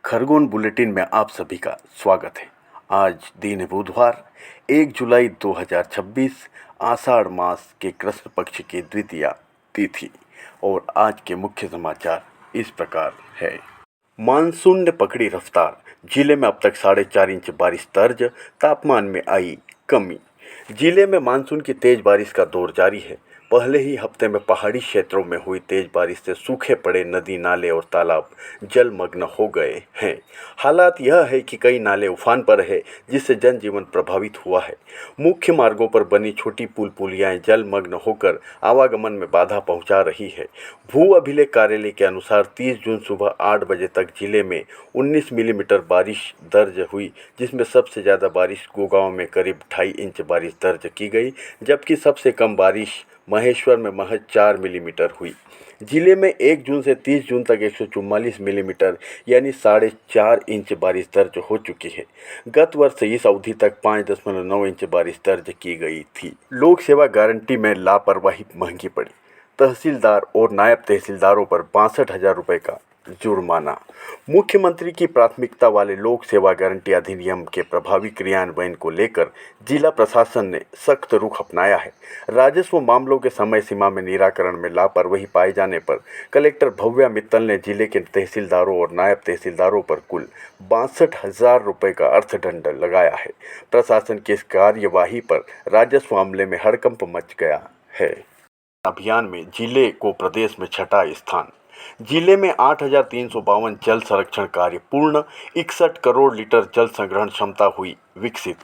Khargone bulletin में आप सभी का स्वागत है। आज दिन है बुधवार 1 जुलाई 2026, आषाढ़ मास के कृष्ण पक्ष की द्वितीया तिथि। और आज के मुख्य समाचार इस प्रकार है। मानसून ने पकड़ी रफ्तार, जिले में अब तक 4.5 इंच बारिश दर्ज, तापमान में आई कमी। जिले में मानसून की तेज बारिश का दौर जारी है। पहले ही हफ्ते में पहाड़ी क्षेत्रों में हुई तेज बारिश से सूखे पड़े नदी नाले और तालाब जलमग्न हो गए हैं। हालात यह है कि कई नाले उफान पर है, जिससे जनजीवन प्रभावित हुआ है। मुख्य मार्गों पर बनी छोटी पुल पुलियाएं जलमग्न होकर आवागमन में बाधा पहुंचा रही है। भू अभिलेख कार्यालय के अनुसार 30 जून सुबह 8 बजे तक जिले में 19 मिलीमीटर बारिश दर्ज हुई, जिसमें सबसे ज़्यादा बारिश गोगांव में करीब 2.5 इंच बारिश दर्ज की गई, जबकि सबसे कम बारिश महेश्वर में महज 4 मिलीमीटर हुई। जिले में 1 जून से 30 जून तक 144 मिलीमीटर यानी 4.5 इंच बारिश दर्ज हो चुकी है। गत वर्ष इस अवधि तक 5.9 इंच बारिश दर्ज की गई थी। लोक सेवा गारंटी में लापरवाही महंगी पड़ी, तहसीलदार और नायब तहसीलदारों पर 62,000 रुपये का जुर्माना। मुख्यमंत्री की प्राथमिकता वाले लोक सेवा गारंटी अधिनियम के प्रभावी क्रियान्वयन को लेकर जिला प्रशासन ने सख्त रुख अपनाया है। राजस्व मामलों के समय सीमा में निराकरण में लापरवाही पाए जाने पर कलेक्टर भव्या मित्तल ने जिले के तहसीलदारों और नायब तहसीलदारों पर कुल 62,000 रुपये का अर्थदंड लगाया है। प्रशासन की इस कार्यवाही पर राजस्व मामले में हड़कंप मच गया है। अभियान में जिले को प्रदेश में 6ठा स्थान। जिले में 8,352 जल संरक्षण कार्य पूर्ण, 61 करोड़ लीटर जल संग्रहण क्षमता हुई विकसित।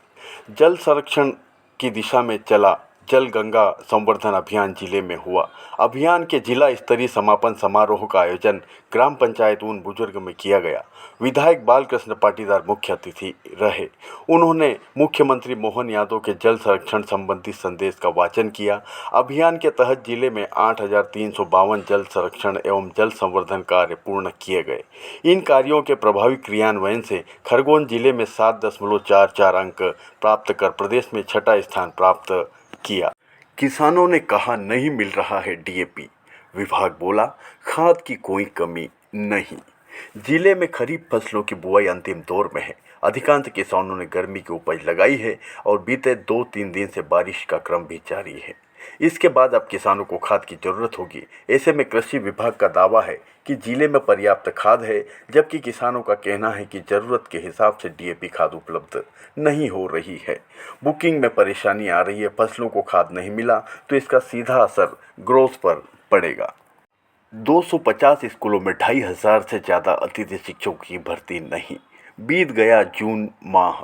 जल संरक्षण की दिशा में चला जल गंगा संवर्धन अभियान जिले में हुआ। अभियान के जिला स्तरीय समापन समारोह का आयोजन ग्राम पंचायत ऊन बुजुर्ग में किया गया। विधायक बालकृष्ण पाटीदार मुख्य अतिथि रहे। उन्होंने मुख्यमंत्री मोहन यादव के जल संरक्षण संबंधी संदेश का वाचन किया। अभियान के तहत जिले में 8,352 जल संरक्षण एवं जल संवर्धन कार्य पूर्ण किए गए। इन कार्यों के प्रभावी क्रियान्वयन से खरगोन जिले में 7.44 अंक प्राप्त कर प्रदेश में 6ठा स्थान प्राप्त किया। किसानों ने कहा नहीं मिल रहा है डीएपी, विभाग बोला खाद की कोई कमी नहीं। जिले में खरीफ फसलों की बुआई अंतिम दौर में है। अधिकांश किसानों ने गर्मी की उपज लगाई है और बीते 2-3 दिन से बारिश का क्रम भी जारी है। इसके बाद अब किसानों को खाद की जरूरत होगी। ऐसे में कृषि विभाग का दावा है कि जिले में पर्याप्त खाद है, जबकि किसानों का कहना है कि जरूरत के हिसाब से डीएपी खाद उपलब्ध नहीं हो रही है। बुकिंग में परेशानी आ रही है। फसलों को खाद नहीं मिला तो इसका सीधा असर ग्रोथ पर पड़ेगा। 250 स्कूलों में 2,500 से ज़्यादा अतिथि शिक्षकों की भर्ती नहीं। बीत गया जून माह।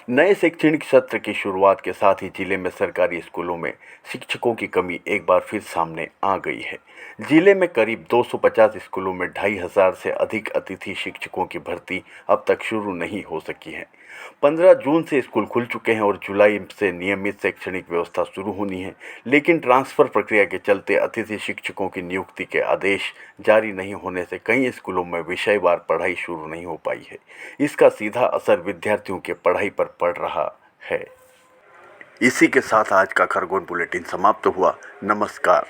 नए शैक्षणिक सत्र की शुरुआत के साथ ही जिले में सरकारी स्कूलों में शिक्षकों की कमी एक बार फिर सामने आ गई है। जिले में करीब 250 स्कूलों में 2,500 से अधिक अतिथि शिक्षकों की भर्ती अब तक शुरू नहीं हो सकी है। 15 जून से स्कूल खुल चुके हैं और जुलाई से नियमित शैक्षणिक व्यवस्था शुरू होनी है, लेकिन ट्रांसफ़र प्रक्रिया के चलते अतिथि शिक्षकों की नियुक्ति के आदेश जारी नहीं होने से कई स्कूलों में विषयवार पढ़ाई शुरू नहीं हो पाई है। इसका सीधा असर विद्यार्थियों के पढ़ाई पर पड़ रहा है। इसी के साथ आज का खरगोन बुलेटिन समाप्त हुआ। नमस्कार।